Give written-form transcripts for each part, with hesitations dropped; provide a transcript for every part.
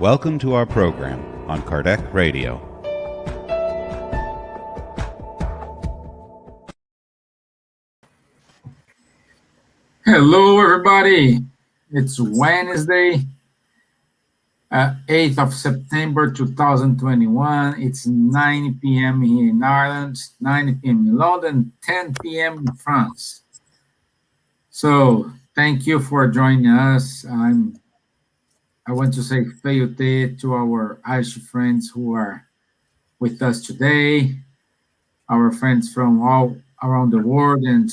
Welcome to our program on Kardec Radio. Hello, everybody. It's Wednesday, 8th of September 2021. It's 9 p.m. here in Ireland, 9 p.m. in London, 10 p.m. in France. So thank you for joining us. I want to say feijote to our Irish friends who are with us today, our friends from all around the world, and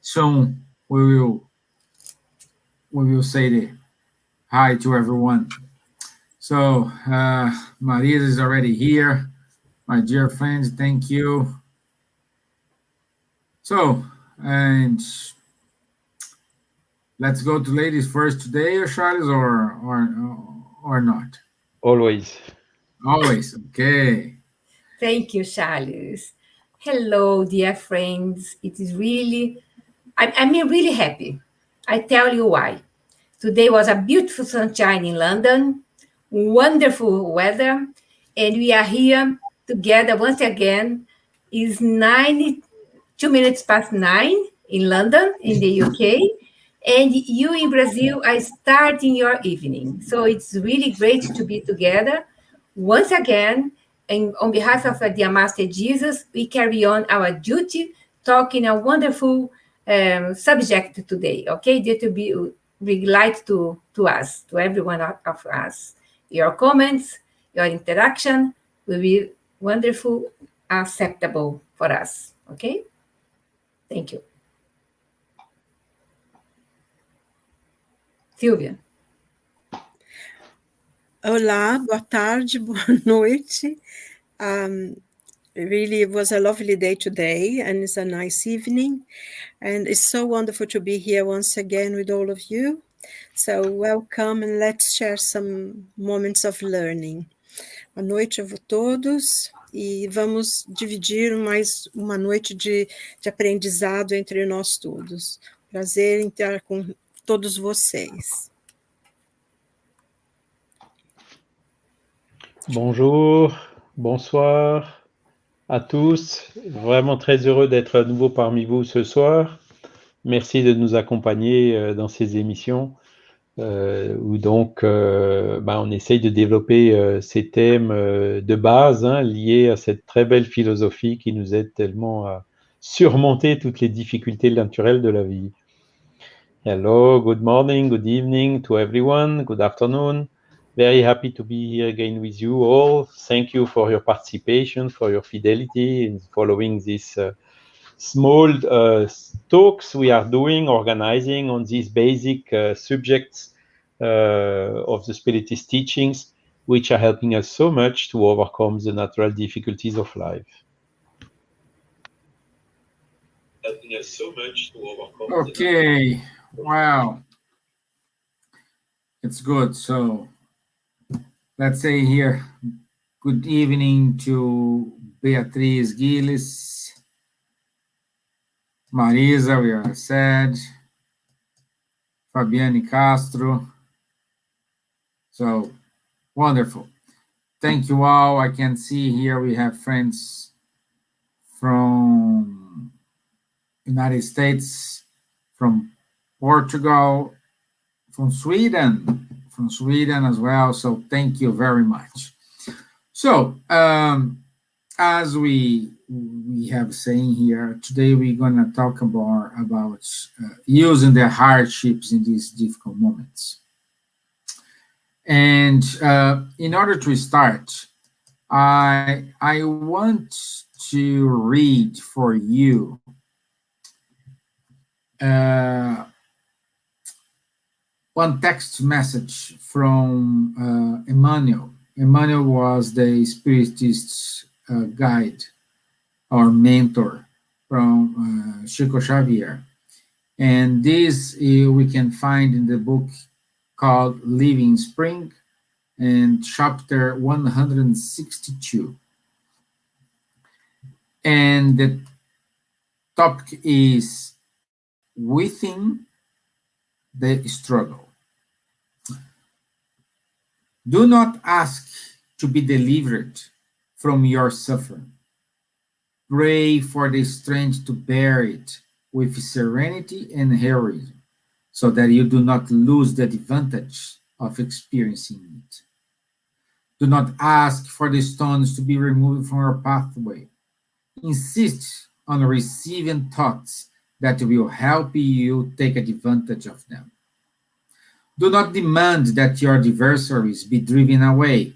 soon we will say the hi to everyone. So Maria is already here. My dear friends, thank you. So, and let's go to ladies first today, or Charles, or not? Always. Always, okay. Thank you, Charles. Hello, dear friends. It is really, I'm really happy. I tell you why. Today was a beautiful sunshine in London, wonderful weather, and we are here together once again. It's 2 minutes past 9 in London, in the UK, and you in Brazil are starting your evening. So it's really great to be together once again. And on behalf of the Master Jesus, we carry on our duty, talking a wonderful subject today, okay? That will be light to us, to every one of us. Your comments, your interaction will be wonderful, acceptable for us, okay? Thank you. Silvia. Olá, boa tarde, boa noite. Really, it was a lovely day today, and it's a nice evening. And it's so wonderful to be here once again with all of you. So welcome, and let's share some moments of learning. Boa noite a todos, e vamos dividir mais uma noite de aprendizado entre nós todos. Prazer em estar com todos vocês. Bonjour, bonsoir à tous. Vraiment très heureux d'être à nouveau parmi vous ce soir. Merci de nous accompagner dans ces émissions où donc on essaye de développer ces thèmes de base liés à cette très belle philosophie qui nous aide tellement à surmonter toutes les difficultés naturelles de la vie. Hello, good morning, good evening to everyone, good afternoon. Very happy to be here again with you all. Thank you for your participation, for your fidelity in following these small talks we are doing, organizing on these basic subjects of the Spiritist teachings, which are helping us so much to overcome the natural difficulties of life. Helping us so much to overcome. Okay, wow. It's good. So let's say here, good evening to Beatriz Gilles, Marisa, we are said, Fabiane Castro. So wonderful. Thank you all. I can see here we have friends from United States, from Portugal, from Sweden as well. So thank you very much. So as we have saying here, today we're going to talk about using the hardships in these difficult moments. And in order to start, I want to read for you one text message from Emmanuel. Emmanuel was the Spiritist guide or mentor from Chico Xavier. And this we can find in the book called Living Spring, and chapter 162. And the topic is within the struggle. Do not ask to be delivered from your suffering. Pray for the strength to bear it with serenity and heroism, so that you do not lose the advantage of experiencing it. Do not ask for the stones to be removed from your pathway. Insist on receiving thoughts that will help you take advantage of them. Do not demand that your adversaries be driven away.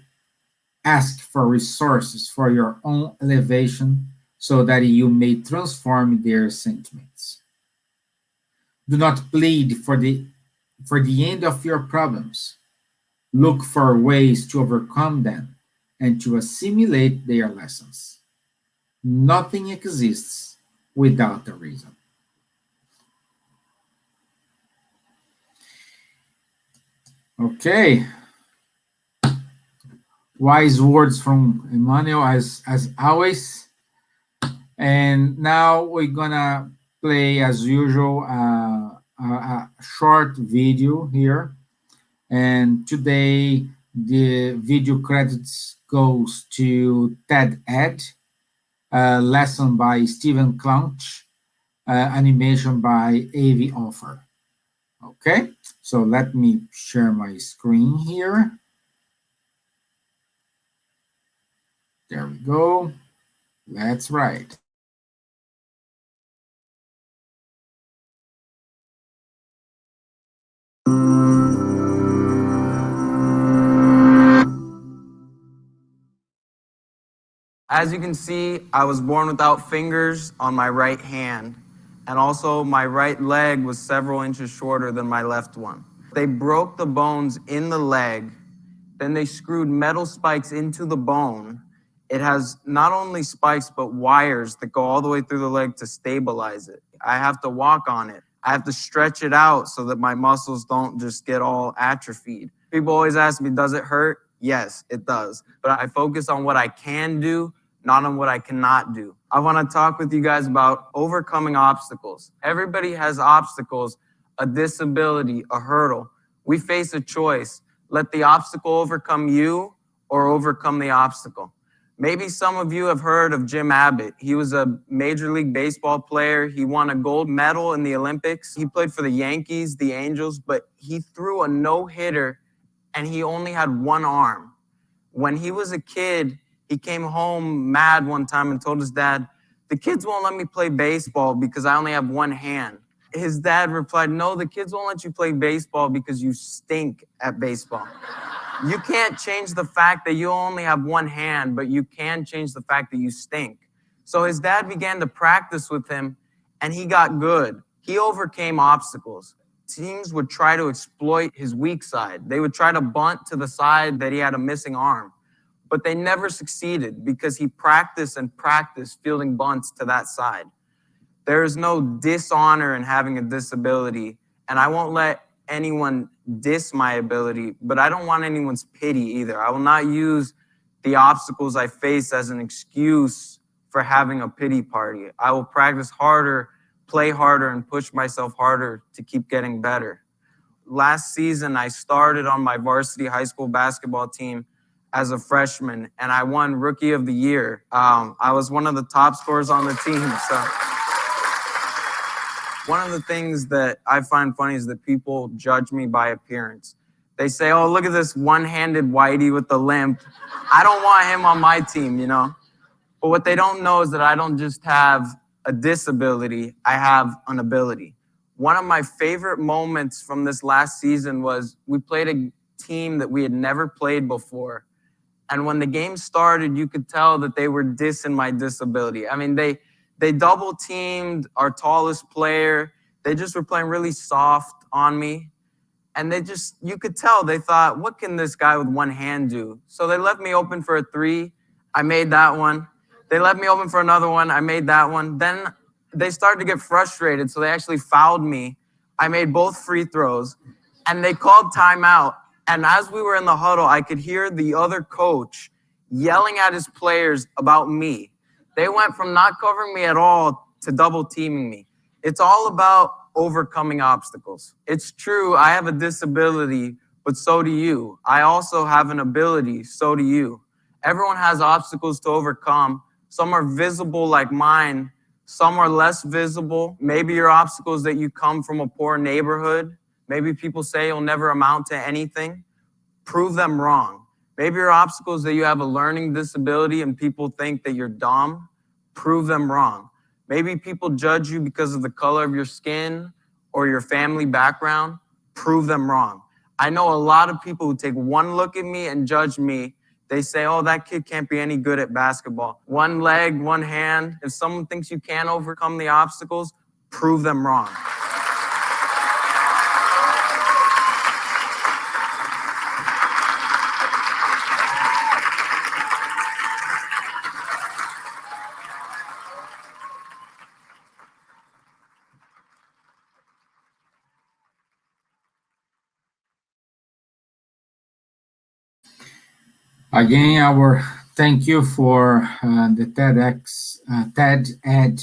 Ask for resources for your own elevation so that you may transform their sentiments. Do not plead for the end of your problems. Look for ways to overcome them and to assimilate their lessons. Nothing exists without a reason. Okay. Wise words from Emmanuel, as always. And now we're gonna play, as usual, a short video here. And today the video credits goes to TED Ed, lesson by Steven Clouch, animation by Avi Offer. Okay, so let me share my screen here. There we go. Let's write. As you can see, I was born without fingers on my right hand, and also my right leg was several inches shorter than my left one. They broke the bones in the leg, then they screwed metal spikes into the bone. It has not only spikes, but wires that go all the way through the leg to stabilize it. I have to walk on it. I have to stretch it out so that my muscles don't just get all atrophied. People always ask me, does it hurt? Yes, it does. But I focus on what I can do, not on what I cannot do. I want to talk with you guys about overcoming obstacles. Everybody has obstacles, a disability, a hurdle. We face a choice. Let the obstacle overcome you or overcome the obstacle. Maybe some of you have heard of Jim Abbott. He was a Major League Baseball player. He won a gold medal in the Olympics. He played for the Yankees, the Angels, but he threw a no-hitter and he only had one arm. When he was a kid, he came home mad one time and told his dad, "The kids won't let me play baseball because I only have one hand." His dad replied, "No, the kids won't let you play baseball because you stink at baseball." You can't change the fact that you only have one hand, but you can change the fact that you stink. So his dad began to practice with him, and he got good. He overcame obstacles. Teams would try to exploit his weak side. They would try to bunt to the side that he had a missing arm, but they never succeeded because he practiced and practiced fielding bunts to that side. There is no dishonor in having a disability, and I won't let anyone diss my ability, but I don't want anyone's pity either. I will not use the obstacles I face as an excuse for having a pity party. I will practice harder, play harder, and push myself harder to keep getting better. Last season, I started on my varsity high school basketball team as a freshman, and I won Rookie of the Year. I was one of the top scorers on the team, so... One of the things that I find funny is that people judge me by appearance. They say, "Oh, look at this one-handed whitey with the limp. I don't want him on my team, you know?" But what they don't know is that I don't just have a disability, I have an ability. One of my favorite moments from this last season was we played a team that we had never played before. And when the game started, you could tell that they were dissing my disability. I mean, they double teamed our tallest player. They just were playing really soft on me. And you could tell they thought, what can this guy with one hand do? So they left me open for a three. I made that one. They left me open for another one. I made that one. Then they started to get frustrated. So they actually fouled me. I made both free throws and they called timeout. And as we were in the huddle, I could hear the other coach yelling at his players about me. They went from not covering me at all to double teaming me. It's all about overcoming obstacles. It's true, I have a disability, but so do you. I also have an ability, so do you. Everyone has obstacles to overcome. Some are visible like mine, some are less visible. Maybe your obstacle is that you come from a poor neighborhood. Maybe people say you'll never amount to anything. Prove them wrong. Maybe your obstacle is that you have a learning disability and people think that you're dumb. Prove them wrong. Maybe people judge you because of the color of your skin or your family background. Prove them wrong. I know a lot of people who take one look at me and judge me. They say, oh, that kid can't be any good at basketball. One leg, one hand. If someone thinks you can't overcome the obstacles, prove them wrong. Again, our thank you for the TEDx, TED Ed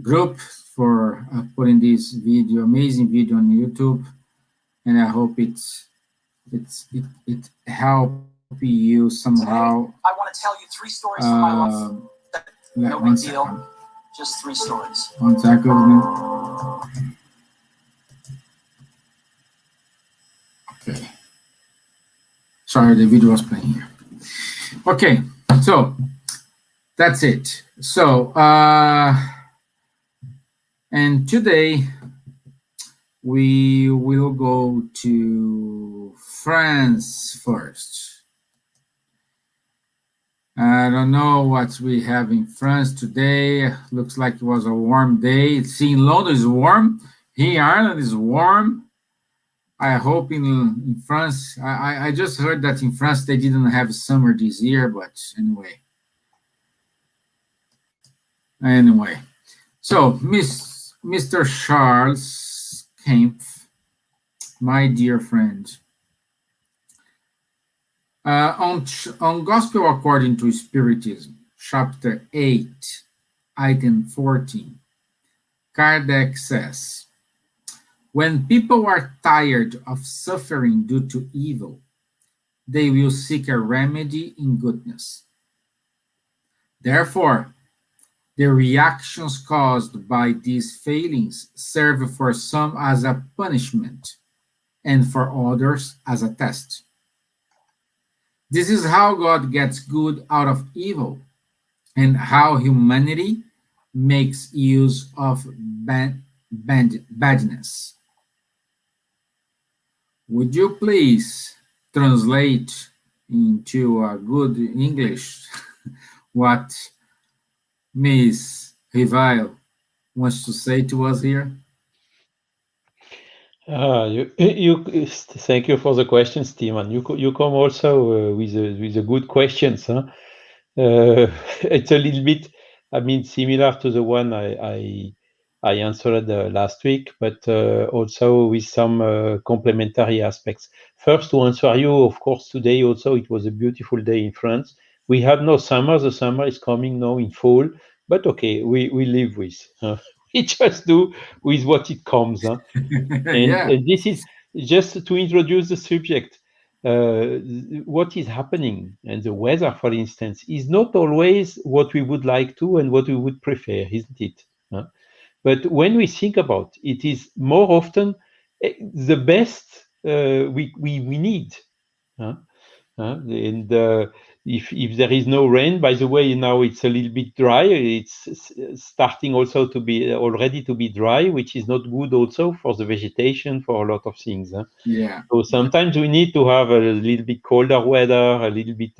group for putting this video, amazing video on YouTube, and I hope it help you somehow. Today, I want to tell you 3 stories from my life. No big deal, just 3 stories. 1 second. Okay. Sorry, the video was playing here. Okay, so that's it. So, and today we will go to France first. I don't know what we have in France today. Looks like it was a warm day. See, in London is warm. Here in Ireland is warm. I hope in France, I just heard that in France they didn't have summer this year, but anyway. So Mr. Charles Kempf, my dear friend, on Gospel According to Spiritism, chapter 8, item 14, Kardec says, when people are tired of suffering due to evil, they will seek a remedy in goodness. Therefore, the reactions caused by these failings serve for some as a punishment and for others as a test. This is how God gets good out of evil and how humanity makes use of badness. Would you please translate into a good English what Miss Rival wants to say to us here? Thank you for the question, Stevan. You come also with a good questions. Huh? It's a little bit, similar to the one I answered last week, but also with some complementary aspects. First, to answer you, of course, today also it was a beautiful day in France. We had no summer. The summer is coming now in fall, but okay, we live with. We just do with what it comes. Huh? And this is just to introduce the subject. What is happening, and the weather, for instance, is not always what we would like to and what we would prefer, isn't it? But when we think about it, it is more often the best we need. And if there is no rain, by the way, now it's a little bit dry. It's starting also to be already to be dry, which is not good also for the vegetation, for a lot of things. Yeah. So sometimes we need to have a little bit colder weather, a little bit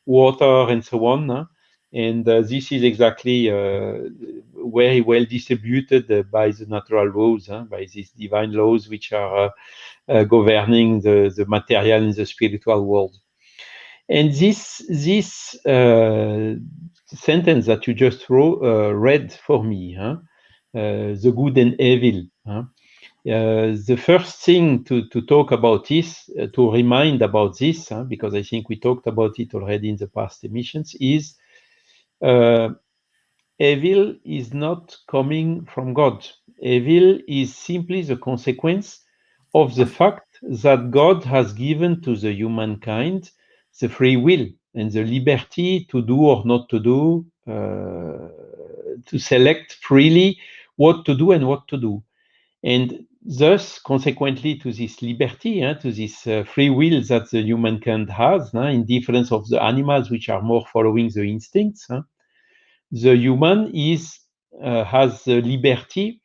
water, and so on. And this is exactly very well distributed by the natural laws, by these divine laws which are governing the material and the spiritual world. And this sentence that you just read for me, the good and evil. The first thing to talk about is, to remind about this, because I think we talked about it already in the past emissions, is evil is not coming from God. Evil is simply the consequence of the fact that God has given to the humankind the free will and the liberty to do or not to do, to select freely what to do and what to do. And thus, consequently, to this liberty, to this free will that the humankind has, in difference of the animals which are more following the instincts, the human has the liberty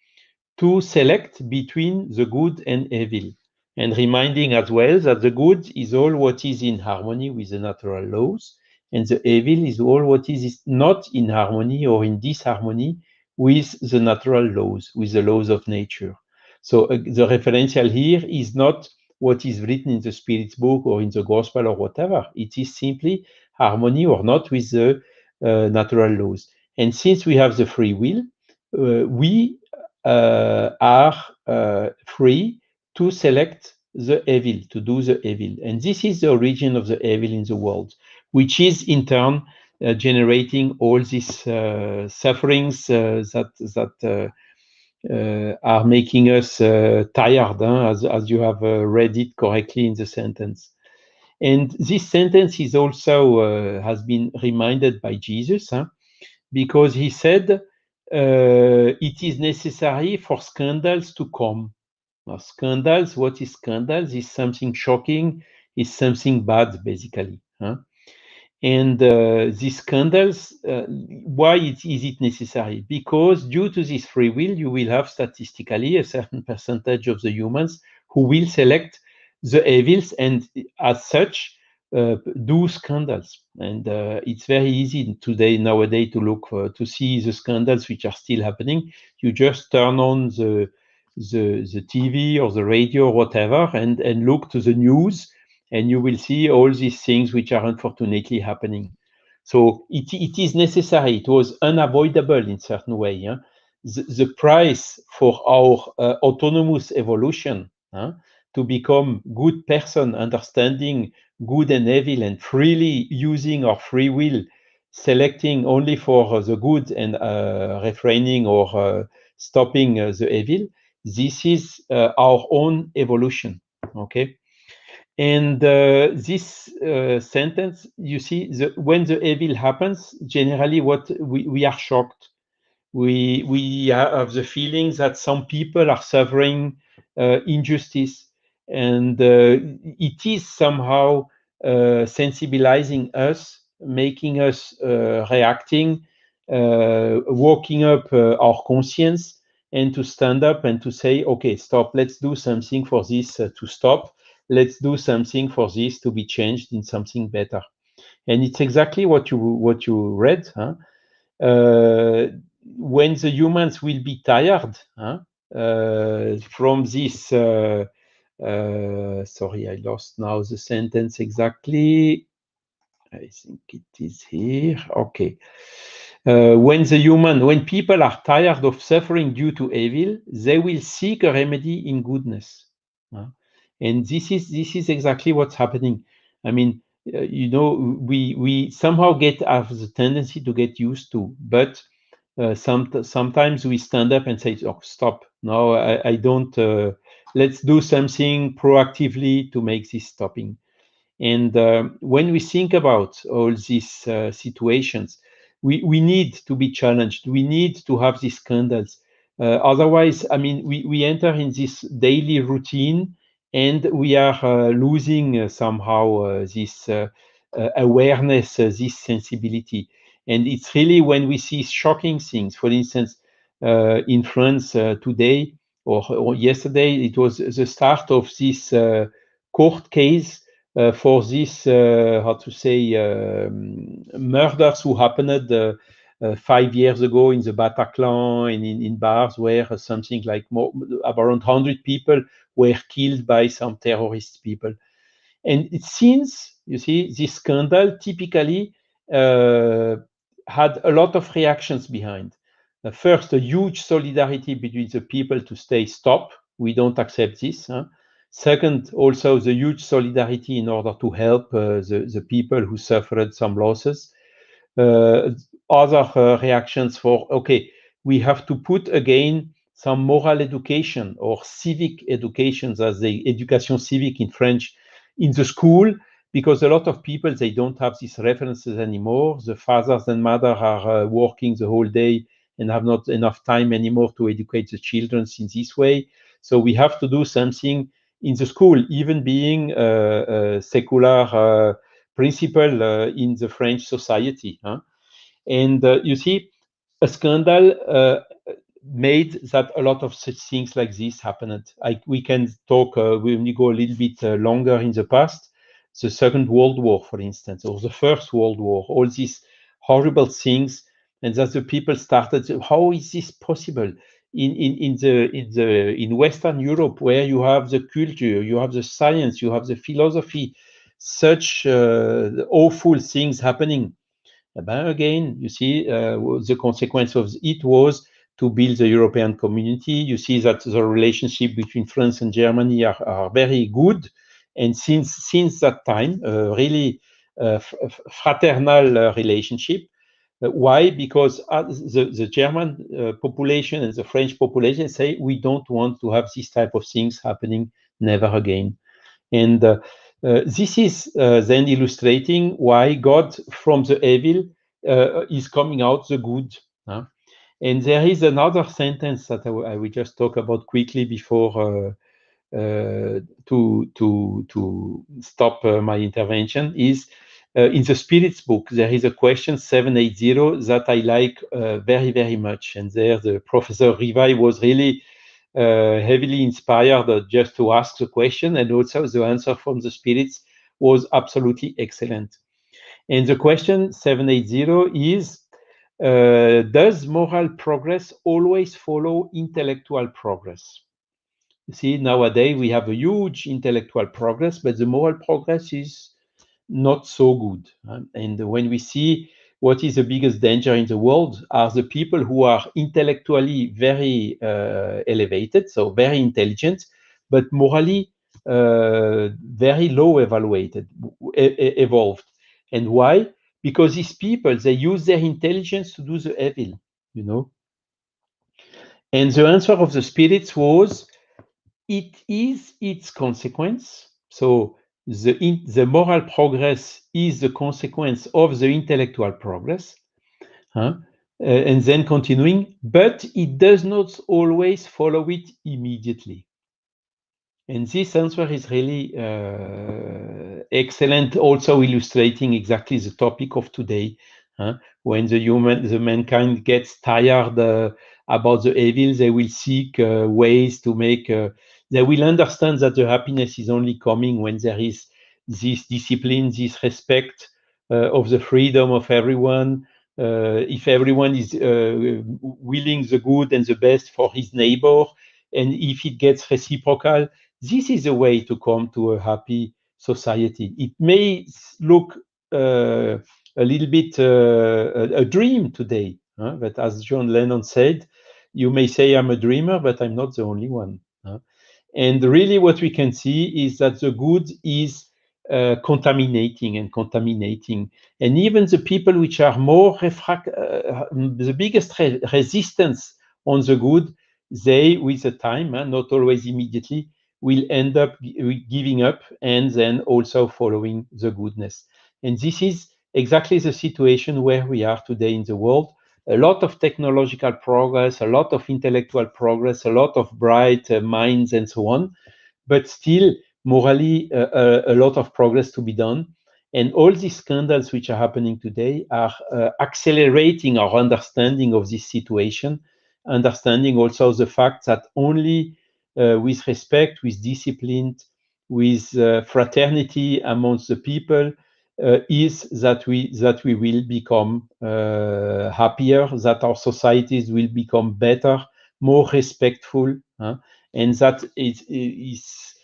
to select between the good and evil, and reminding as well that the good is all what is in harmony with the natural laws, and the evil is all what is not in harmony or in disharmony with the natural laws, with the laws of nature. So the referential here is not what is written in the Spirit's book or in the Gospel or whatever. It is simply harmony or not with the natural laws. And since we have the free will, we are free to select the evil, to do the evil. And this is the origin of the evil in the world, which is in turn generating all these sufferings that are making us tired, as you have read it correctly in the sentence. And this sentence is also has been reminded by Jesus, because he said, it is necessary for scandals to come. Now, scandals, what is scandals? Is something shocking, is something bad, basically. And these scandals, why is it necessary? Because due to this free will, you will have statistically a certain percentage of the humans who will select the evils and as such do scandals. And it's very easy nowadays to look to see the scandals which are still happening. You just turn on the TV or the radio or whatever and look to the news, and you will see all these things which are unfortunately happening. So it is necessary. It was unavoidable in certain way. The price for our autonomous evolution, to become good person, understanding good and evil, and freely using our free will, selecting only for the good and refraining or stopping the evil. This is our own evolution. Okay. And this sentence, you see, when the evil happens, generally what we are shocked. We have the feeling that some people are suffering injustice, and it is somehow sensibilizing us, making us reacting, waking up our conscience, and to stand up and to say, okay, stop, let's do something for this to stop. Let's do something for this to be changed in something better. And it's exactly what you read. When the humans will be tired from this, sorry, I lost now the sentence exactly. I think it is here. Okay. When people are tired of suffering due to evil, they will seek a remedy in goodness. And this is exactly what's happening. I mean, we somehow have the tendency to get used to, but sometimes we stand up and say, "Oh, stop! No, I don't. Let's do something proactively to make this stopping." And when we think about all these situations, we need to be challenged. We need to have these scandals. Otherwise, I mean, we enter in this daily routine, and we are losing somehow this awareness, this sensibility. And it's really when we see shocking things. For instance, in France today or yesterday, it was the start of this court case for this, murders who happened 5 years ago in the Bataclan and in bars where something like around 100 people were killed by some terrorist people. And it seems, you see, this scandal typically had a lot of reactions behind. First, a huge solidarity between the people to say, stop, we don't accept this. Second, also the huge solidarity in order to help the people who suffered some losses. Other reactions for, okay, we have to put again some moral education or civic educations, as the education civique in French, in the school, because a lot of people, they don't have these references anymore. The fathers and mothers are working the whole day and have not enough time anymore to educate the children in this way. So we have to do something in the school, even being a secular principle in the French society. And you see, a scandal made that a lot of such things like this happened. We can talk, when we go a little bit longer in the past, the Second World War, for instance, or the First World War, all these horrible things, and that the people started, how is this possible? In Western Europe, where you have the culture, you have the science, you have the philosophy, such awful things happening. Again, you see, the consequence of it was to build the European community. You see that the relationship between France and Germany are very good, and since that time, really fraternal relationship. Why? Because the German population and the French population say, we don't want to have this type of things happening, never again. And this is then illustrating why God from the evil is coming out the good. And there is another sentence that I will just talk about quickly before to stop my intervention, is in the Spirits book, there is a question 780 that I like very, very much. And there the Professor Rivai was really heavily inspired just to ask the question, and also the answer from the Spirits was absolutely excellent. And the question 780 is, does moral progress always follow intellectual progress? You see, nowadays we have a huge intellectual progress, but the moral progress is not so good. And when we see what is the biggest danger in the world are the people who are intellectually very elevated, so very intelligent, but morally very low evolved. And why? Because these people, they use their intelligence to do the evil, you know. And the answer of the Spirits was, it is its consequence. So the moral progress is the consequence of the intellectual progress. And then continuing, but it does not always follow it immediately. And this answer is really excellent, also illustrating exactly the topic of today. When the mankind gets tired about the evil, they will seek ways to make, they will understand that the happiness is only coming when there is this discipline, this respect of the freedom of everyone. If everyone is willing the good and the best for his neighbor, and if it gets reciprocal, this is a way to come to a happy society. It may look a little bit a dream today, but as John Lennon said, you may say I'm a dreamer, but I'm not the only one. And really what we can see is that the good is contaminating. And even the people which are more the biggest resistance on the good, they, with the time, not always immediately, will end up giving up and then also following the goodness. And this is exactly the situation where we are today in the world. A lot of technological progress, a lot of intellectual progress, a lot of bright minds and so on, but still morally a lot of progress to be done. And all these scandals which are happening today are accelerating our understanding of this situation, understanding also the fact that only with respect, with discipline, with fraternity amongst the people, is that we will become happier, that our societies will become better, more respectful, and that is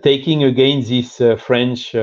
taking again this French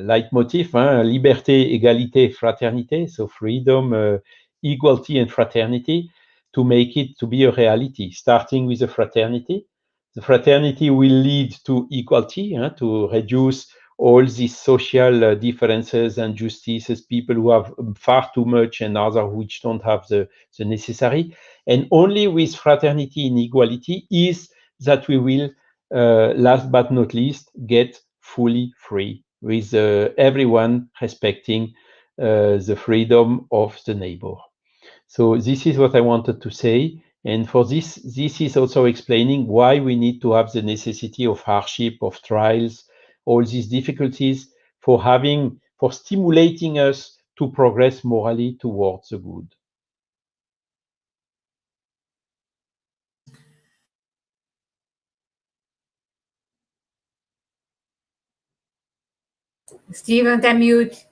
leitmotif, liberté, égalité, fraternité, so freedom, equality, and fraternity, to make it to be a reality, starting with the fraternity. The fraternity will lead to equality, to reduce all these social differences and justices, people who have far too much and others which don't have the necessary. And only with fraternity and equality is that we will, last but not least, get fully free, with everyone respecting the freedom of the neighbor. So this is what I wanted to say. And for this is also explaining why we need to have the necessity of hardship, of trials, all these difficulties for stimulating us to progress morally towards the good. Stevan, unmute.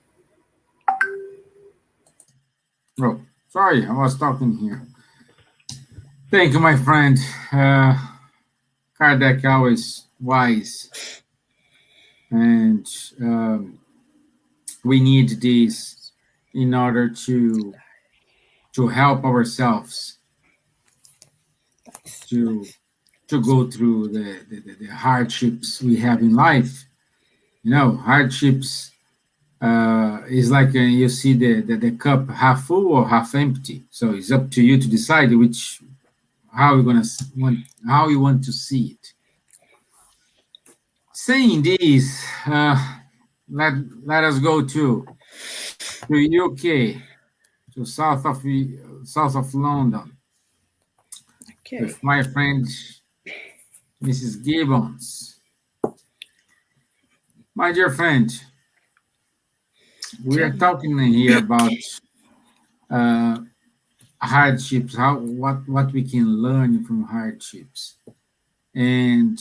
Oh, sorry, I was talking here. Thank you, my friend. Kardec always wise. And we need this in order to help ourselves to go through the hardships we have in life. You know, hardships is like you see the cup half full or half empty. So it's up to you to decide how you want to see it. Saying this, let us go to UK, to south of London, Okay. with my friend Mrs. Gibbons. My dear friend, we are talking here about hardships, what we can learn from hardships, and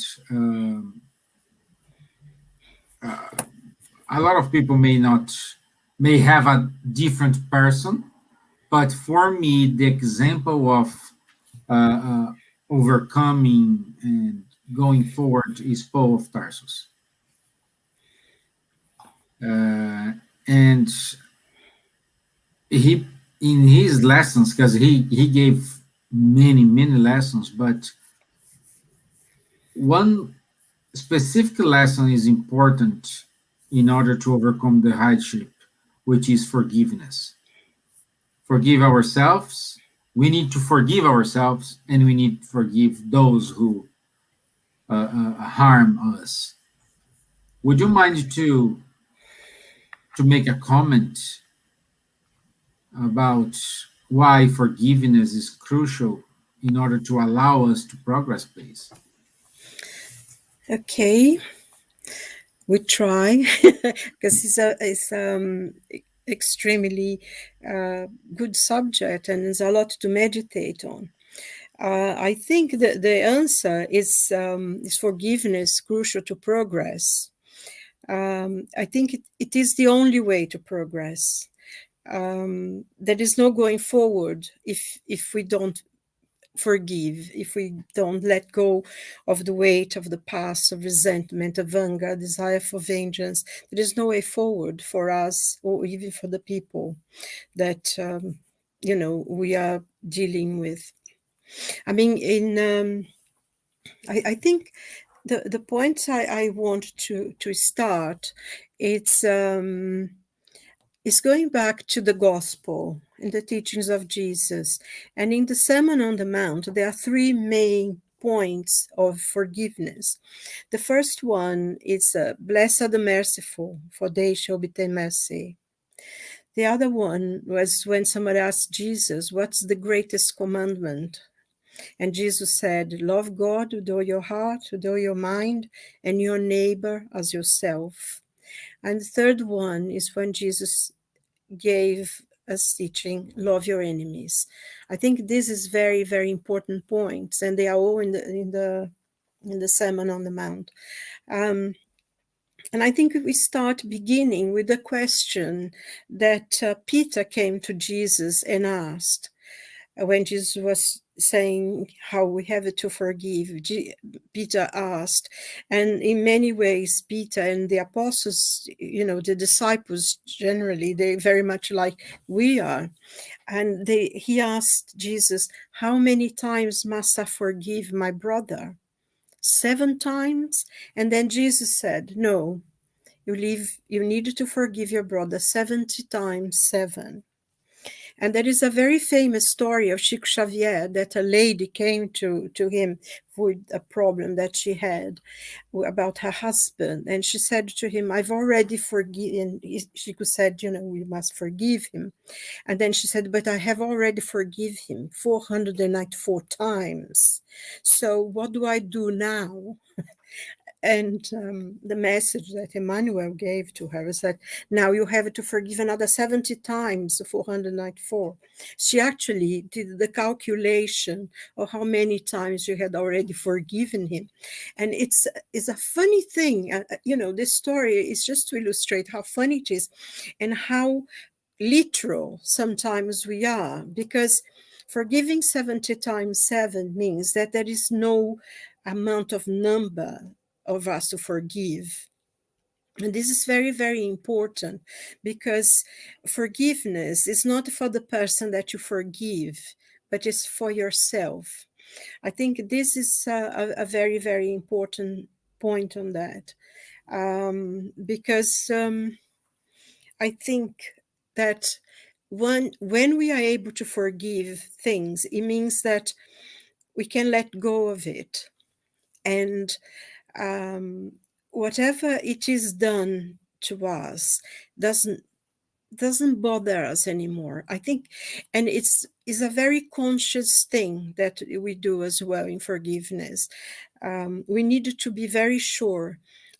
a lot of people may have a different person, but for me, the example of overcoming and going forward is Paul of Tarsus. And he, in his lessons, because he gave many lessons, but one specific lesson is important in order to overcome the hardship, which is forgiveness. Forgive ourselves. We need to forgive ourselves, and we need to forgive those who harm us. Would you mind to make a comment about why forgiveness is crucial in order to allow us to progress, please? Okay, we try because it's extremely good subject and there's a lot to meditate on. I think that the answer is forgiveness crucial to progress. I think it is the only way to progress. There is no going forward if we don't forgive, if we don't let go of the weight of the past, of resentment, of anger, desire for vengeance. There is no way forward for us or even for the people that we are dealing with. I mean, I think the point I want to start, it's going back to the gospel and the teachings of Jesus. And in the Sermon on the Mount, there are three main points of forgiveness. The first one is, blessed are the merciful, for they shall obtain mercy. The other one was when somebody asked Jesus, what's the greatest commandment? And Jesus said, love God with all your heart, with all your mind, and your neighbor as yourself. And the third one is when Jesus gave us teaching, love your enemies. I think this is very, very important points, and they are all in the Sermon on the Mount. And I think we start beginning with the question that Peter came to Jesus and asked when Jesus was saying how we have to forgive. Peter asked, and in many ways, Peter and the apostles, the disciples generally, they very much like we are. And he asked Jesus, how many times must I forgive my brother? 7 times? And then Jesus said, no, you need to forgive your brother 70 times 7. And there is a very famous story of Chico Xavier that a lady came to him with a problem that she had about her husband. And she said to him, I've already forgiven. Chico said, we must forgive him. And then she said, but I have already forgiven him 494 times. So what do I do now? And the message that Emmanuel gave to her is that now you have to forgive another 70 times, 494. She actually did the calculation of how many times you had already forgiven him. And it's a funny thing. This story is just to illustrate how funny it is and how literal sometimes we are, because forgiving 70 times 7 means that there is no amount of number of us to forgive. And this is very, very important, because forgiveness is not for the person that you forgive, but it's for yourself. I think this is a very, very important point on that, because I think that when we are able to forgive things, it means that we can let go of it. And whatever it is done to us doesn't bother us anymore, I think. And it's a very conscious thing that we do as well in forgiveness. We need to be very sure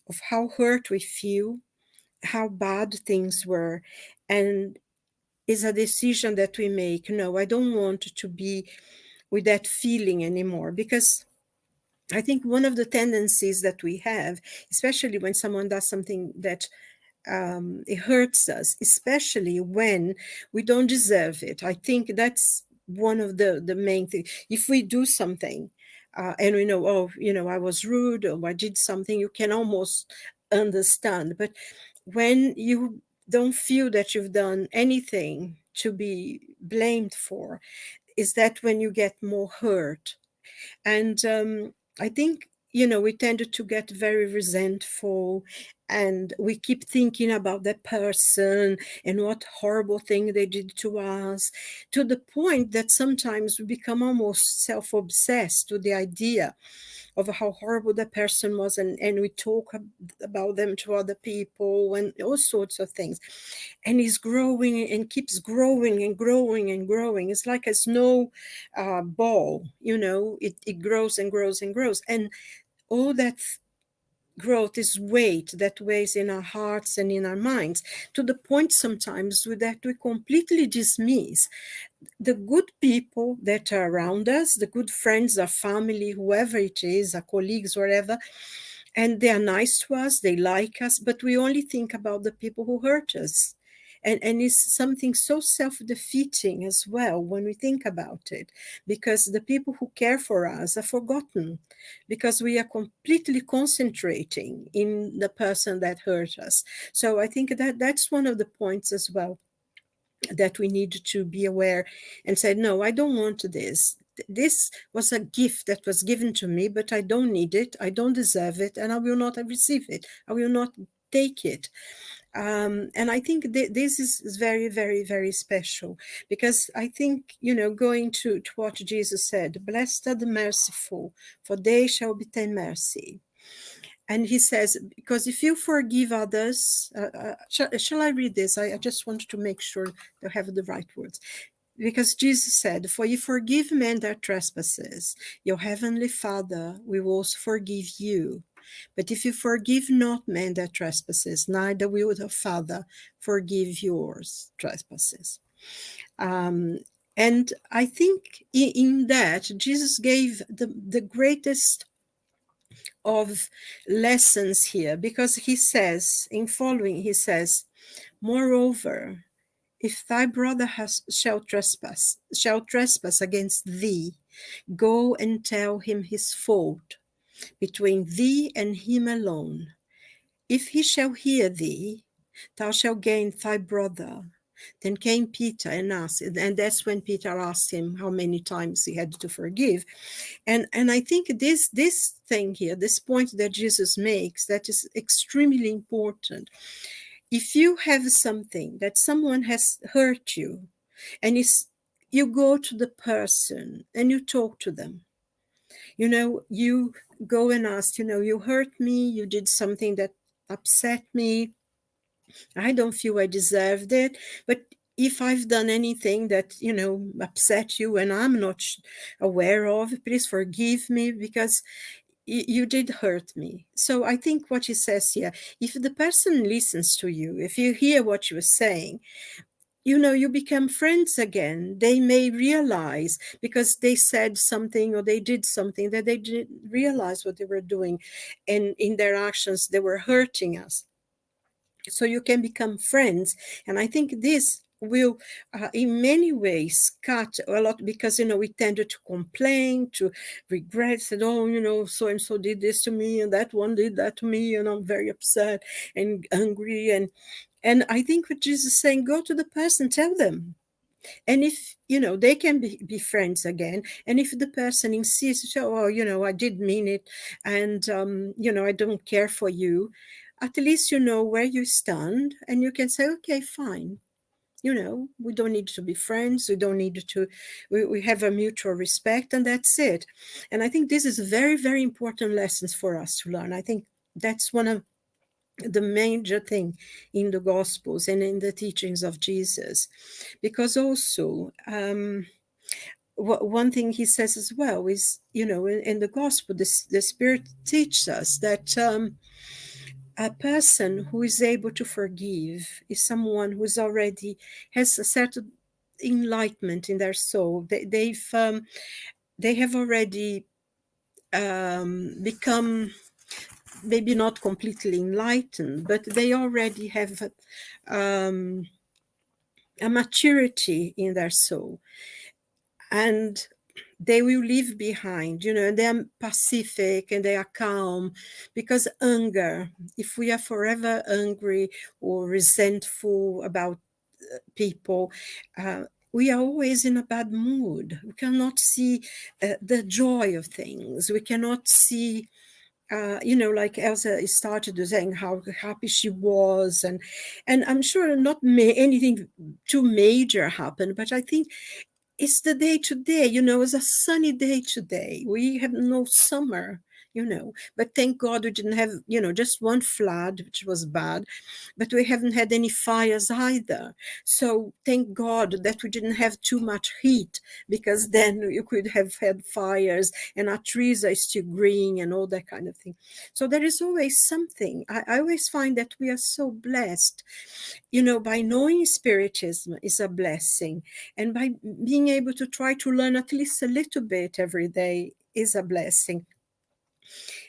of how hurt we feel, how bad things were, and is a decision that we make. No, I don't want to be with that feeling anymore, because I think one of the tendencies that we have, especially when someone does something that it hurts us, especially when we don't deserve it. I think that's one of the main things. If we do something and we know, I was rude, or I did something, you can almost understand. But when you don't feel that you've done anything to be blamed for, is that when you get more hurt. And I think, we tend to get very resentful, and we keep thinking about that person and what horrible thing they did to us, to the point that sometimes we become almost self-obsessed with the idea of how horrible that person was, and we talk about them to other people and all sorts of things. And it's growing and keeps growing and growing and growing. It's like a snow ball, it grows and grows and grows. And all that growth is weight that weighs in our hearts and in our minds, to the point sometimes that we completely dismiss the good people that are around us, the good friends, our family, whoever it is, our colleagues, whatever. And they are nice to us, they like us, but we only think about the people who hurt us. And it's something so self-defeating as well when we think about it, because the people who care for us are forgotten, because we are completely concentrating in the person that hurt us. So I think that's one of the points as well, that we need to be aware and say, no, I don't want this. This was a gift that was given to me, but I don't need it. I don't deserve it, and I will not receive it. I will not take it. And I think this is very, very, very special, because I think, going to what Jesus said, blessed are the merciful, for they shall obtain mercy. And he says, because if you forgive others, shall I read this? I just want to make sure to have the right words. Because Jesus said, for you forgive men their trespasses, your heavenly Father will also forgive you. But if you forgive not men their trespasses, neither will the Father forgive yours trespasses. And I think in that, Jesus gave the greatest of lessons here, because he says, in following, he says, moreover, if thy brother shall trespass against thee, go and tell him his fault between thee and him alone. If he shall hear thee, thou shalt gain thy brother. Then came Peter and asked, and that's when Peter asked him how many times he had to forgive. And I think this thing here, this point that Jesus makes, that is extremely important. If you have something that someone has hurt you, and you go to the person and you talk to them, you go and ask, you hurt me, you did something that upset me, I don't feel I deserved it, but if I've done anything that, upset you and I'm not aware of, please forgive me, because you did hurt me. So I think what he says here, if the person listens to you, if you hear what you're saying, you become friends again. They may realize, because they said something or they did something, that they didn't realize what they were doing, and in their actions they were hurting us. So you can become friends. And I think this will in many ways cut a lot, because we tended to complain, to regret, said, oh, so and so did this to me and that one did that to me, and I'm very upset and angry. And I think what Jesus is saying, go to the person, tell them. And if, they can be friends again. And if the person insists, I did mean it, and, I don't care for you, at least you know where you stand, and you can say, okay, fine. We don't need to be friends. We don't need to, we have a mutual respect, and that's it. And I think this is very, very important lessons for us to learn. I think that's one of the major thing in the Gospels and in the teachings of Jesus, because also one thing he says as well is, in the Gospel, the Spirit teaches us that a person who is able to forgive is someone who's already has a certain enlightenment in their soul. They have already become, maybe not completely enlightened, but they already have a maturity in their soul, and they will leave behind, and they are pacific and they are calm, because anger, if we are forever angry or resentful about people, we are always in a bad mood. We cannot see the joy of things. We cannot see like Elsa started saying how happy she was, and I'm sure not anything too major happened, but I think it's the day today, it's a sunny day today. We have no summer, but thank God we didn't have, just one flood, which was bad, but we haven't had any fires either. So thank God that we didn't have too much heat, because then you could have had fires, and our trees are still green and all that kind of thing. So there is always something. I always find that we are so blessed, by knowing Spiritism is a blessing, and by being able to try to learn at least a little bit every day is a blessing.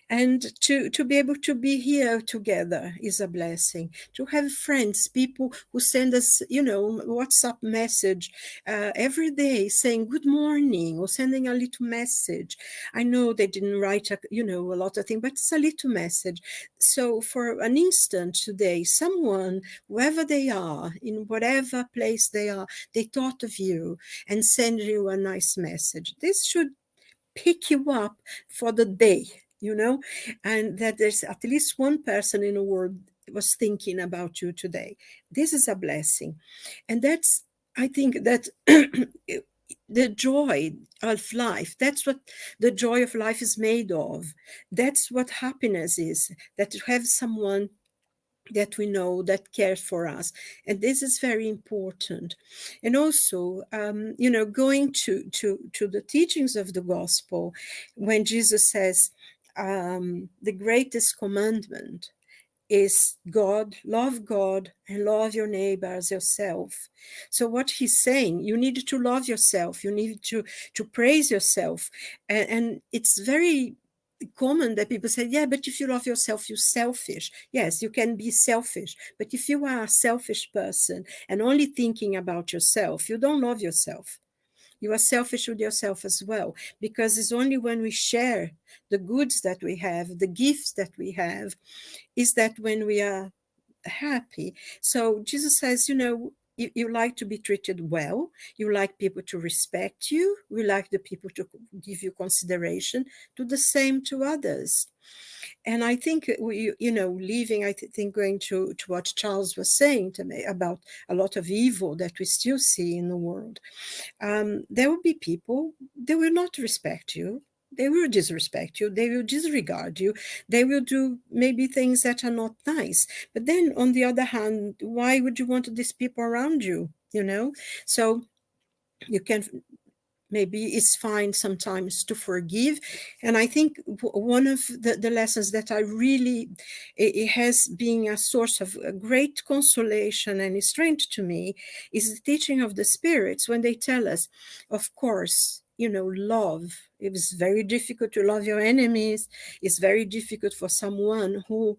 And to be able to be here together is a blessing. To have friends, people who send us, WhatsApp message every day saying good morning, or sending a little message. I know they didn't write, a lot of things, but it's a little message. So for an instant today, someone, whoever they are, in whatever place they are, they thought of you and send you a nice message. This should pick you up for the day, and that there's at least one person in the world was thinking about you today. This is a blessing. And that's, I think that the joy of life, that's what the joy of life is made of. That's what happiness is, that you have someone that we know that cares for us. And this is very important. And also, going to the teachings of the gospel, when Jesus says, the greatest commandment is love God and love your neighbor as yourself. So what he's saying, you need to love yourself, you need to praise yourself. And it's very common that people say, yeah, but if you love yourself, you're selfish. Yes, you can be selfish, but if you are a selfish person and only thinking about yourself, you don't love yourself. You are selfish with yourself as well, because it's only when we share the goods that we have, the gifts that we have, is that when we are happy. So Jesus says, you like to be treated well. You like people to respect you. You like the people to give you consideration. Do the same to others. And I think leaving, I think going to what Charles was saying to me about a lot of evil that we still see in the world. There will be people, they will not respect you. They will disrespect you. They will disregard you. They will do maybe things that are not nice. But then on the other hand, why would you want these people around you? So you can, maybe it's fine sometimes to forgive. And I think one of the lessons that I really, it has been a source of great consolation and strength to me, is the teaching of the spirits when they tell us, of course, love. It is very difficult to love your enemies. It's very difficult for someone who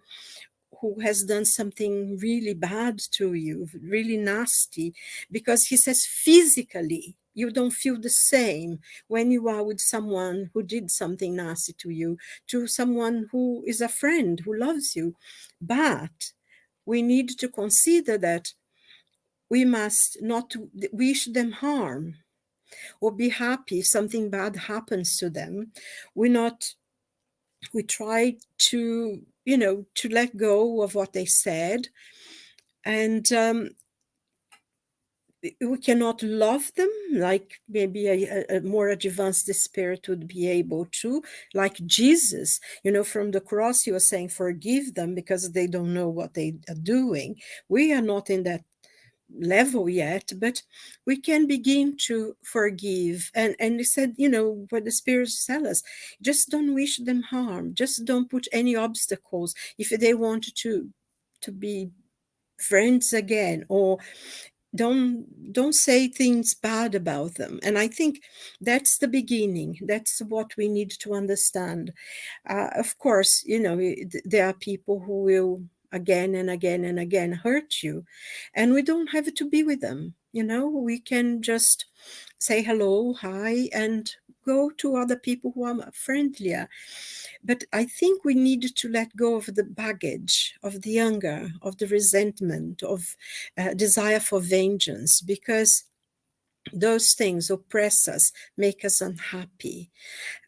has done something really bad to you, really nasty, because he says physically you don't feel the same when you are with someone who did something nasty to you, to someone who is a friend who loves you. But we need to consider that we must not wish them harm or be happy if something bad happens to them. We try to let go of what they said, and we cannot love them like maybe a more advanced spirit would be able to, like Jesus, from the cross, he was saying, forgive them because they don't know what they are doing. We are not in that level yet, but we can begin to forgive. And he said, what the spirits tell us, just don't wish them harm, just don't put any obstacles if they want to be friends again, or don't say things bad about them. And I think that's the beginning. That's what we need to understand. Of course, there are people who will again and again and again hurt you, and we don't have to be with them. We can just say hello, hi, and go to other people who are friendlier. But I think we need to let go of the baggage, of the anger, of the resentment, of desire for vengeance, because those things oppress us, make us unhappy.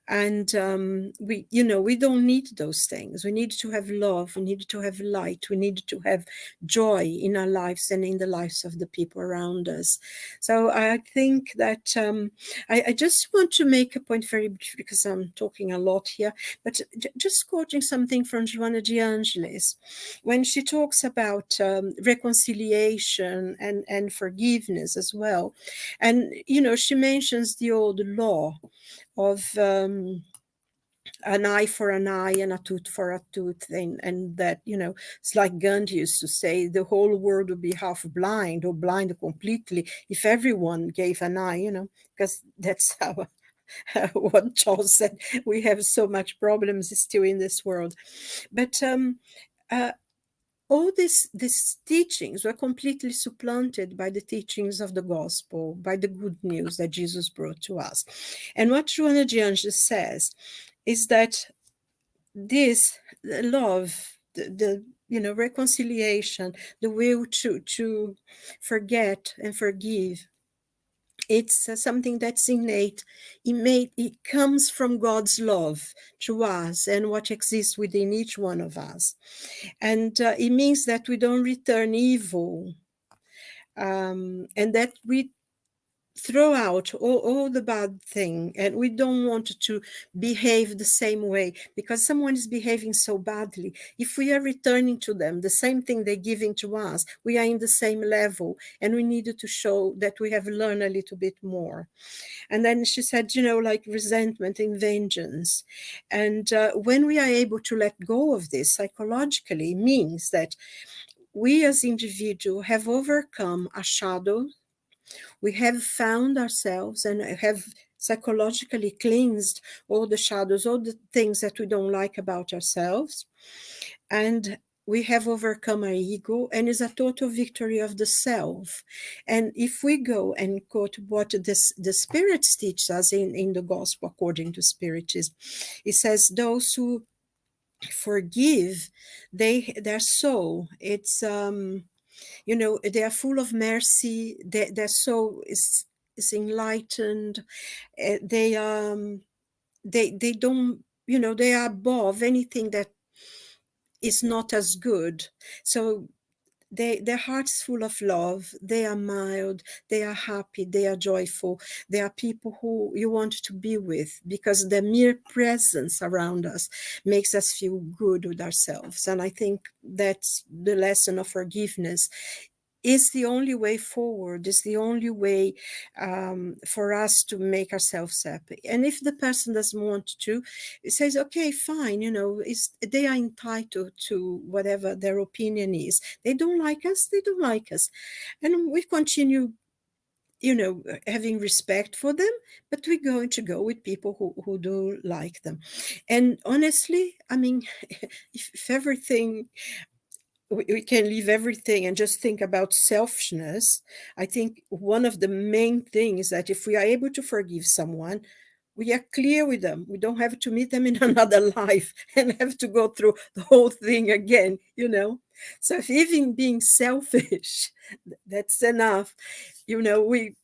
And we don't need those things. We need to have love. We need to have light. We need to have joy in our lives and in the lives of the people around us. So I think that I just want to make a point very brief, because I'm talking a lot here, but just quoting something from Joanna de Angelis, when she talks about reconciliation and forgiveness as well. And, she mentions the old law of an eye for an eye and a tooth for a tooth, and that, it's like Gandhi used to say, the whole world would be half blind or blind completely if everyone gave an eye, because that's how what Charles said, we have so much problems still in this world. But all these teachings were completely supplanted by the teachings of the gospel, by the good news that Jesus brought to us. And what Joanna de Angelis says is that this love, the reconciliation, the will to forget and forgive, it's something that's innate. It comes from God's love to us and what exists within each one of us. And it means that we don't return evil, and that we throw out all the bad thing, and we don't want to behave the same way because someone is behaving so badly. If we are returning to them the same thing they're giving to us, we are in the same level, and we needed to show that we have learned a little bit more. And then she said, like resentment and vengeance. And when we are able to let go of this psychologically, means that we as individuals have overcome a shadow. We have found ourselves and have psychologically cleansed all the shadows, all the things that we don't like about ourselves. And we have overcome our ego, and is a total victory of the self. And if we go and quote what the spirits teach us in the gospel, according to Spiritism, it says those who forgive, their soul, it's You know, they are full of mercy. Their soul is enlightened. They don't, you know, they are above anything that is not as good. So their hearts full of love. They are mild, they are happy, they are joyful. They are people who you want to be with, because the mere presence around us makes us feel good with ourselves. And I think that's the lesson of forgiveness. Is the only way forward, is the only way for us to make ourselves happy. And if the person doesn't want to, it says, okay, fine, you know, they are entitled to whatever their opinion is. They don't like us, they don't like us. And we continue, you know, having respect for them, but we're going to go with people who do like them. And honestly, I mean, if everything, we can leave everything and just think about selfishness, I think one of the main things that if we are able to forgive someone, we are clear with them. We don't have to meet them in another life and have to go through the whole thing again, you know. So if even being selfish, that's enough, you know, we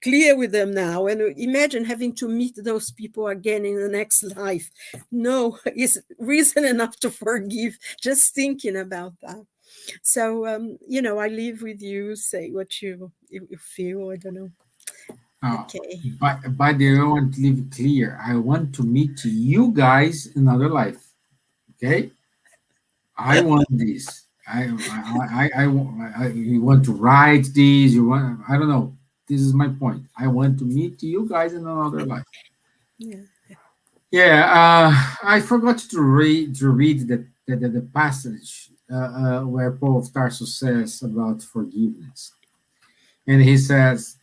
clear with them now, and imagine having to meet those people again in the next life. No, it's reason enough to forgive just thinking about that. So you know, I leave with you, say what you feel. I don't know. Okay. By the way, I want to leave it clear. I want to meet you guys in another life. Okay? I want this. You want to write these, you want, I don't know. This is my point. I want to meet you guys in another life. Yeah. I forgot to read the passage where Paul of Tarsus says about forgiveness. And he says,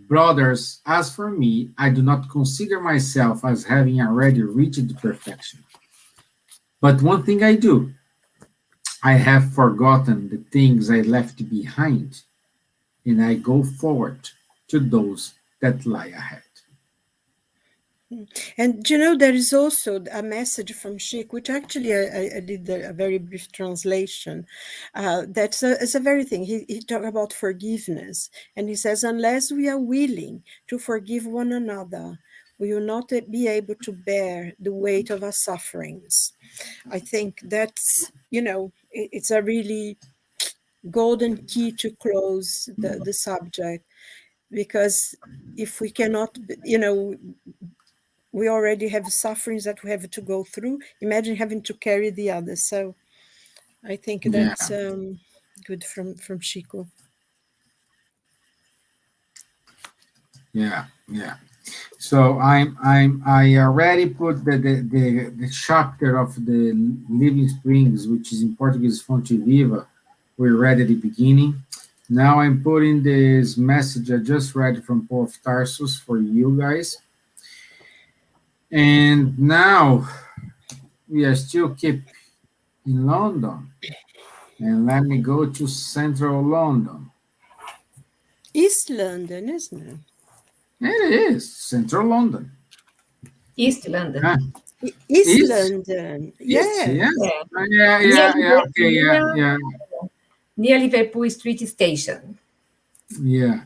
brothers, as for me, I do not consider myself as having already reached perfection. But one thing I do, I have forgotten the things I left behind, and I go forward to those that lie ahead. And you know, there is also a message from Sheikh, which actually I did a very brief translation. That's a very thing. He talked about forgiveness, and he says, unless we are willing to forgive one another, we will not be able to bear the weight of our sufferings. I think that's, you know, it's a really golden key to close the subject, because if we cannot, you know, we already have sufferings that we have to go through. Imagine having to carry the others. So I think that's good from Chico. Yeah. So I already put the chapter of the Living Springs, which is in Portuguese Fonte Viva. We read at the beginning. Now I'm putting this message I just read from Paul of Tarsus for you guys. And now we are still keep in London. And let me go to central London. East London, isn't it? It is central London. East London. Huh? East London. Yeah. Yeah. Near Liverpool Street Station. Yeah.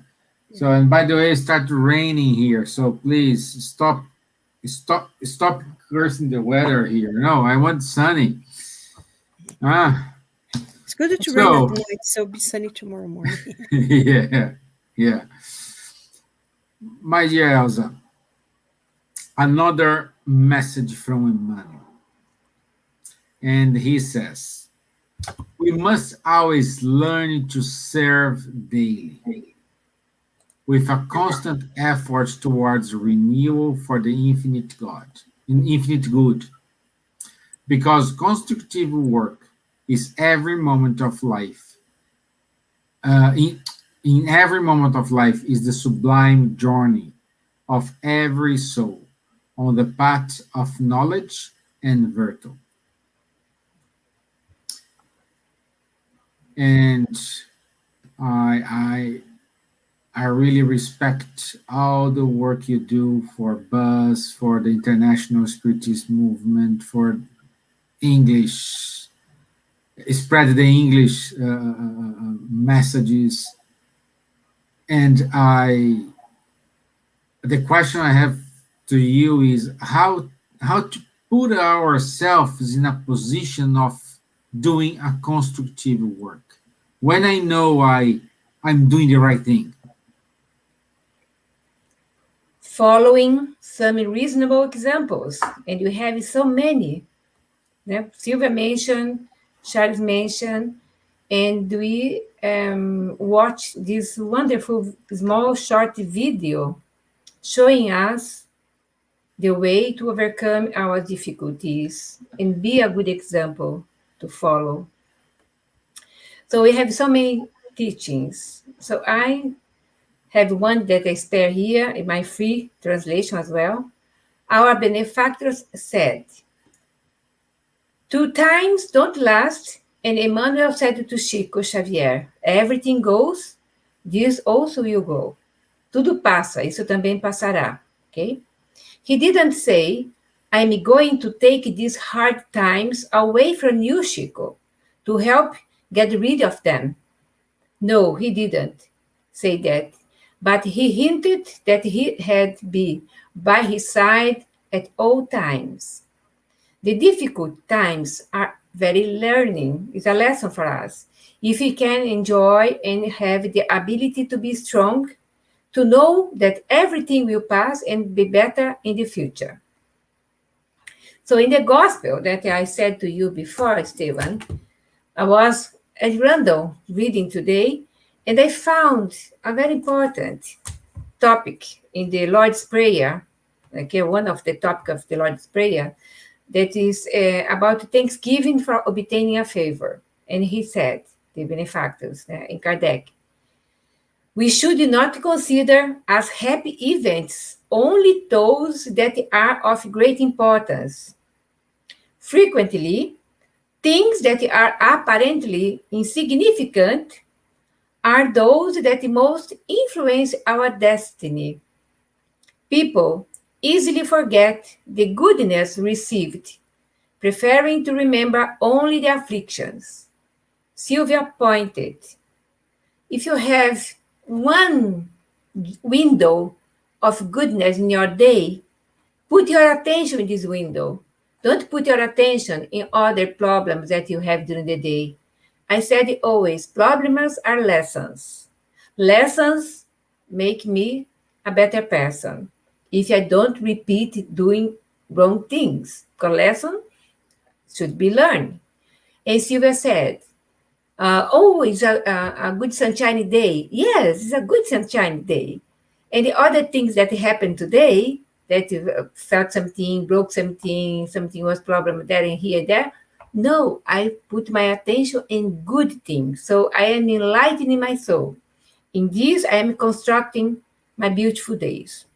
So, and by the way, it started raining here. So please stop cursing the weather here. No, I want sunny. It's good to rain at night, so be sunny tomorrow morning. Yeah. My dear Elsa, another message from Emmanuel. And he says, we must always learn to serve daily, with a constant effort towards renewal for the infinite good. Because constructive work is every moment of life. In every moment of life is the sublime journey of every soul on the path of knowledge and virtue. And I really respect all the work you do for BUZZ, for the International Spiritist Movement, for English spread the English messages. And the question I have to you is how to put ourselves in a position of doing a constructive work when I know I'm doing the right thing. Following some reasonable examples, and you have so many. Silvia mentioned, Charles mentioned, and we watch this wonderful small short video showing us the way to overcome our difficulties and be a good example to follow. So we have so many teachings. So I have one that I spare here in my free translation as well. Our benefactors said, 2 times don't last, and Emmanuel said to Chico Xavier, everything goes, this also will go. Tudo passa, isso também passará, okay? He didn't say, I'm going to take these hard times away from you, Chico, to help get rid of them. No, he didn't say that, but he hinted that he had be by his side at all times. The difficult times are very learning. It's a lesson for us. If we can enjoy and have the ability to be strong, to know that everything will pass and be better in the future. So in the gospel that I said to you before, Stevan, I was at random reading today, and I found a very important topic in the Lord's Prayer, okay, one of the topics of the Lord's Prayer, that is about thanksgiving for obtaining a favor. And he said, the benefactors in Kardec, we should not consider as happy events only those that are of great importance. Frequently, things that are apparently insignificant are those that most influence our destiny. People easily forget the goodness received, preferring to remember only the afflictions. Silvia pointed, if you have one window of goodness in your day, put your attention in this window. Don't put your attention in other problems that you have during the day. I said it always, problems are lessons. Lessons make me a better person if I don't repeat doing wrong things. Because lesson should be learned. And Silvia said, it's a good sunshiny day. Yes, it's a good sunshiny day. And the other things that happened today, that you felt something, broke something, something was problem there and here and there. No, I put my attention in good things. So I am enlightening my soul. In this, I am constructing my beautiful days.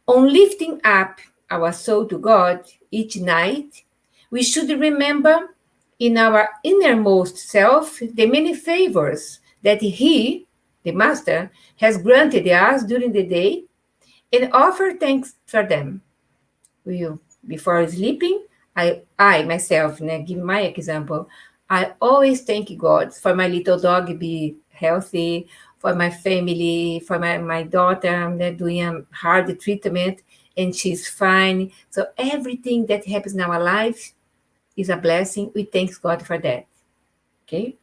On lifting up our soul to God each night, we should remember in our innermost self the many favors that He, the Master, has granted us during the day and offer thanks for them. Before sleeping, I myself, give my example, I always thank God for my little dog be healthy, for my family, for my daughter, they're doing a hard treatment and she's fine. So everything that happens in our life is a blessing. We thank God for that. Okay?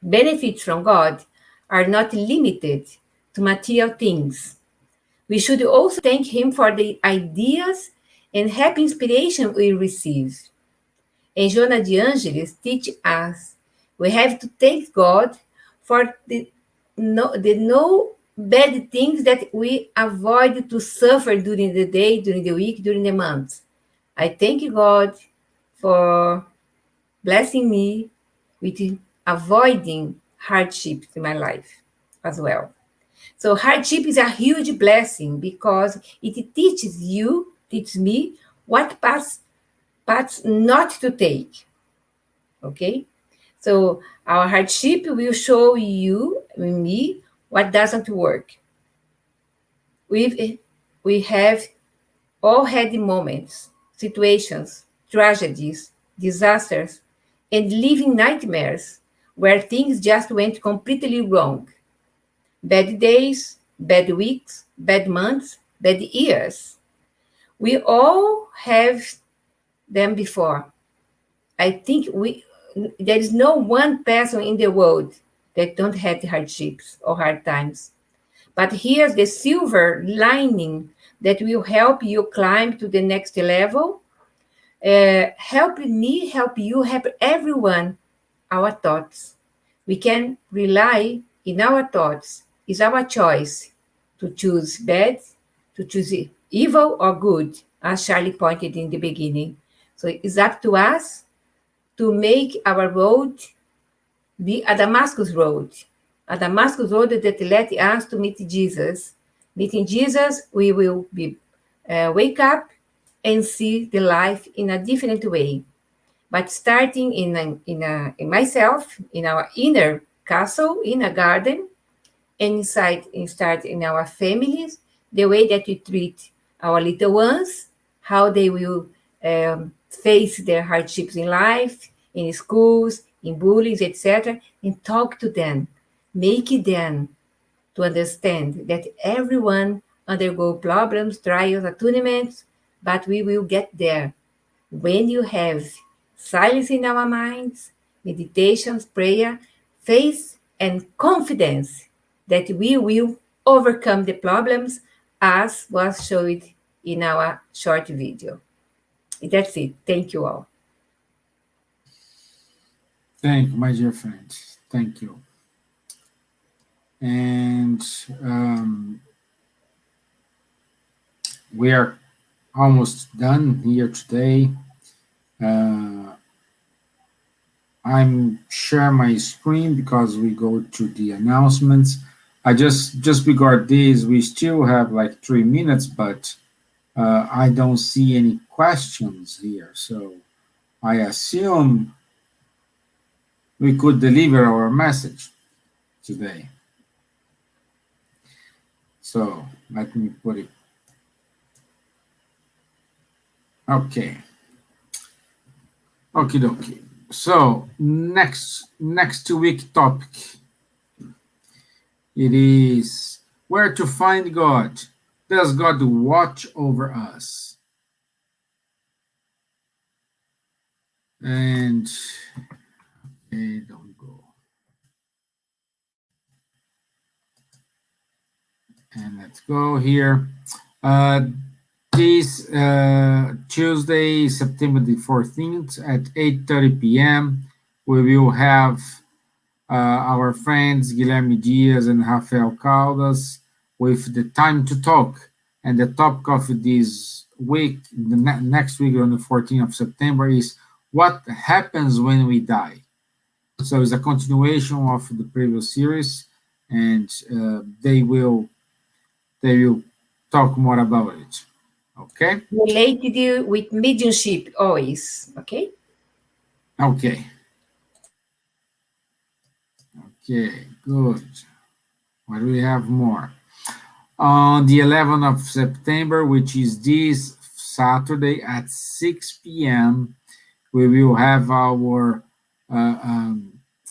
Benefits from God are not limited to material things. We should also thank Him for the ideas and happy inspiration we receive. And Joana de Angelis teach us we have to thank God for the no bad things that we avoid to suffer during the day, during the week, during the month. I thank God for blessing me with avoiding hardships in my life as well. So hardship is a huge blessing because it teaches me what paths not to take. Okay? So our hardship will show you and me what doesn't work. We have all had moments, situations, tragedies, disasters, and living nightmares where things just went completely wrong. Bad days, bad weeks, bad months, bad years. We all have them before. I think there is no one person in the world that don't have hardships or hard times. But here's the silver lining that will help you climb to the next level. Help me, help you, help everyone. Our thoughts. We can rely in our thoughts. It's our choice to choose bad, to choose evil or good, as Charlie pointed in the beginning. So it's up to us to make our road be a Damascus road that let us to meet Jesus. Meeting Jesus, we will be wake up and see the life in a different way. But starting in myself, in our inner castle, in a garden, and start in our families, the way that we treat our little ones, how they will face their hardships in life, in schools, in bullies, etc., and talk to them, make them to understand that everyone undergo problems, trials, attunements, but we will get there when you have silence in our minds, meditations, prayer, faith, and confidence that we will overcome the problems as was showed in our short video. That's it. Thank you all. Thank you, my dear friend. Thank you. And we are almost done here today. I'm sharing my screen because we go to the announcements. I just regard this, we still have like 3 minutes, but I don't see any questions here. So I assume we could deliver our message today. So let me put it. Okay. Okie dokie. So next week topic. It is where to find God. Does God watch over us? And okay, don't go. And let's go here. This Tuesday, September the 14th at 8:30 p.m. we will have our friends Guilherme Dias and Rafael Caldas with the Time to Talk. And the topic of this week, the next week on the 14th of September, is what happens when we die. So it's a continuation of the previous series, and they will talk more about it. Okay? Related with mediumship always, okay? Okay. Okay, good. What do we have more? On the 11th of September, which is this Saturday at 6 p.m., we will have our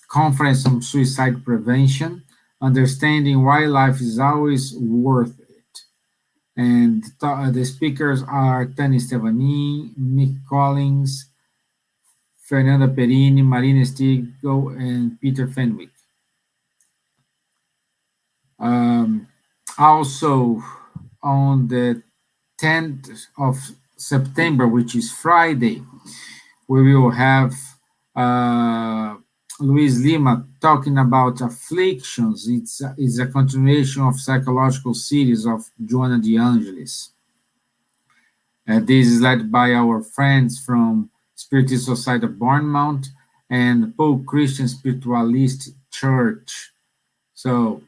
conference on suicide prevention, understanding why life is always worth it. And the speakers are Tani Stevani, Mick Collins, Fernanda Perini, Marina Stigo, and Peter Fenwick. Also, on the 10th of September, which is Friday, we will have Luis Lima talking about afflictions. It's a continuation of psychological series of Joana de Angelis. This is led by our friends from Spiritist Society of Bournemouth and Pope Christian Spiritualist Church. So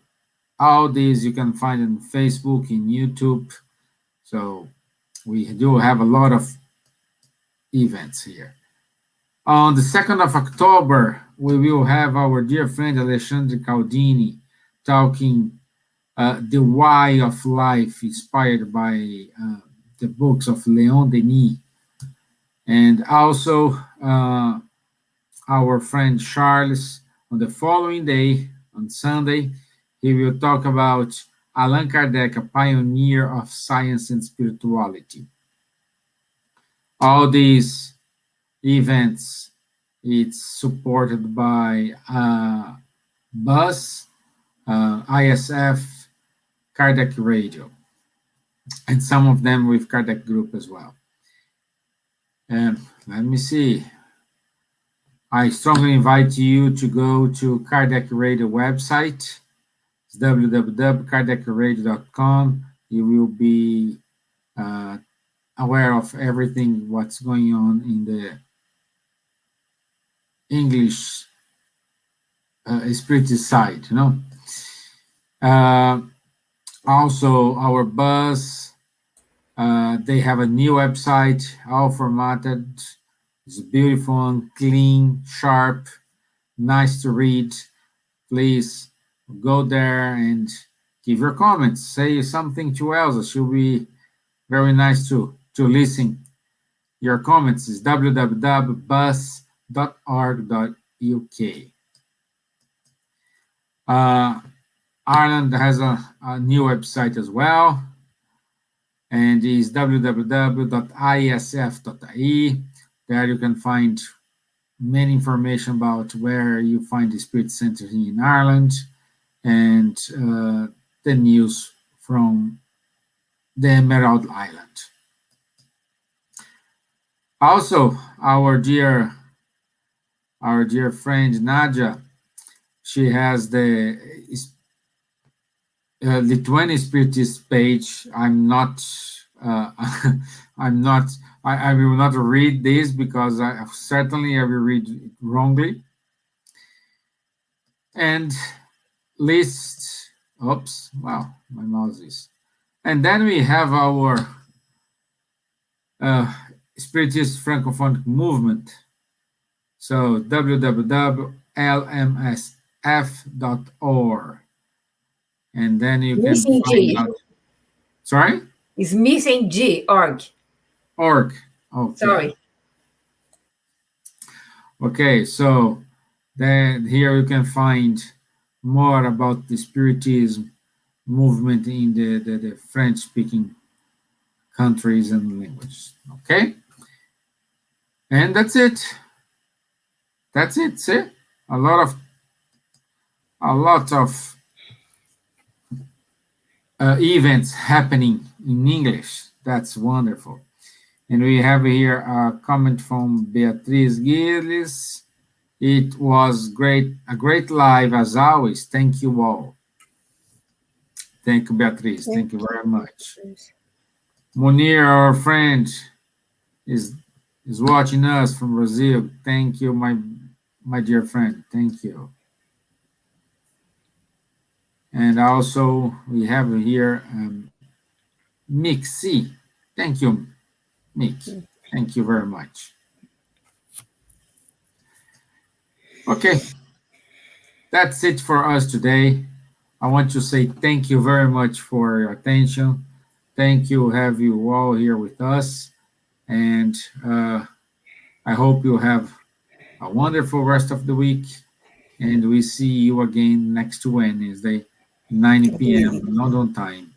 all these you can find on Facebook, in YouTube. So we do have a lot of events here. On the 2nd of October, we will have our dear friend Alexandre Caldini talking the why of life, inspired by the books of Leon Denis. And also our friend Charles on the following day, on Sunday. He will talk about Allan Kardec, a pioneer of science and spirituality. All these events, it's supported by BUS, ISF, Kardec Radio, and some of them with Kardec Group as well. And let me see. I strongly invite you to go to Kardec Radio website. It's www.kardecradio.com. You will be aware of everything what's going on in the English spiritist side, you know. Also, our BUS, they have a new website, all formatted. It's beautiful and clean, sharp, nice to read. Please go there and give your comments. Say something to Elsa. She'll be very nice to listen. Your comments is www.bus.org.uk. Ireland has a new website as well, and is www.isf.ie. There you can find many information about where you find the Spirit Center here in Ireland, and the news from the Emerald Island. Also, our dear friend Nadja, she has the Lithuanian Spiritist page. I will not read this because I will read it wrongly. And list, oops, wow, my mouse is. And then we have our Spiritist Francophonic movement. So www.lmsf.org. And then you missing can find G. out. Sorry? It's missing G, org. Org. Okay. Sorry. Okay, so then here you can find more about the Spiritism movement in the French-speaking countries and languages. Okay? And that's it. That's it. See? A lot of events happening in English. That's wonderful. And we have here a comment from Beatriz Gircis. It was a great live as always. Thank you all. Thank you, Beatriz. Thank you very much. Munir, our friend, is watching us from Brazil. Thank you, my dear friend. Thank you. And also we have here Mixi. Thank you, Mick. Thank you very much. Okay, that's it for us today. I want to say thank you very much for your attention. Thank you, have you all here with us. And I hope you have a wonderful rest of the week. And we see you again next Wednesday, 9 p.m. London time.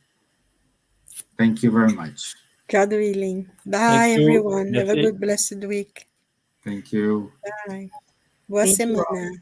Thank you very much. God willing. Bye, everyone. Have a good, blessed week. Thank you. Bye. Boa semana.